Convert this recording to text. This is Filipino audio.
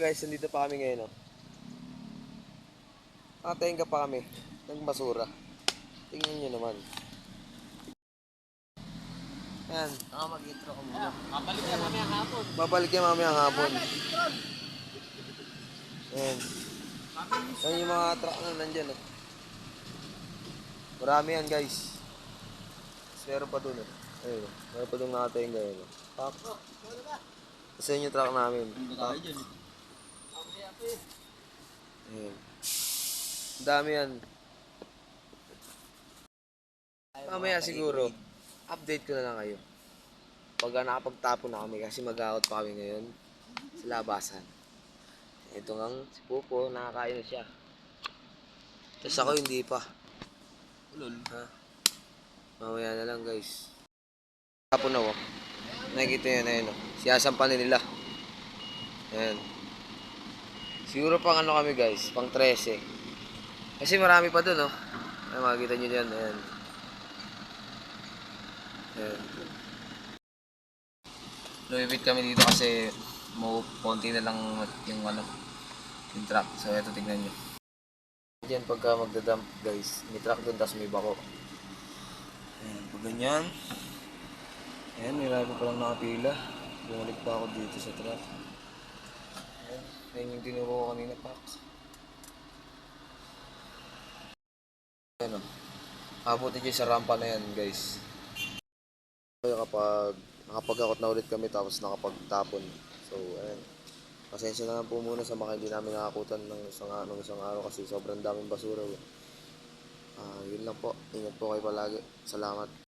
Guys, nandito pa kami ngayon, oh. Nakatenga pa kami ng basura. Tingnan nyo naman. Ayan. Mag-intro ka muna. Babalik yan mamayang hapon. Babalik yan mamayang hapon. Ayan. Ayan yung mga truck na nandyan, oh. Marami yan, guys. Meron pa dun, oh. Ayun, oh. Meron pa dun nakatenga, yun, oh. Pak. Isa yun yung truck namin. Pak. Ayan. Ang dami yan. Mamaya siguro, update ko na lang kayo. Pagka nakapagtapon na kami kasi mag-out pa kami ngayon sa labasan. Ito nga si Pupo, nakakain na siya. Tapos ako hindi pa. Ulol. Ha? Mamaya na lang guys. Tapon ako. Nakikita nyo na yun. Siyasampanin nila. Ayan. Siguro pang ano kami guys, pang 13. Kasi marami pa dun, oh. Ay, makikita nyo yan. Ayan. Ayan. Lumipit kami dito kasi konti na lang yung ano, yung truck. So ito tignan nyo. Diyan pagka magdadump guys, may truck dun tapos may bako. Ayan, pag ganyan. Ayan, may rago pa lang nakapila. Bumalik pa ako dito sa truck. Ayan, ayan yung tinuro ko kanina, Pax. Ayan o. Abuti dyan sa rampa na yan guys. Kaya kapag nakapag-akot na ulit kami tapos nakapagtapon. So, ayan. Pasensya na lang po muna sa mga hindi namin nakakutan ng isang araw kasi sobrang daming basura. Yun lang po. Ingat po kayo palagi. Salamat.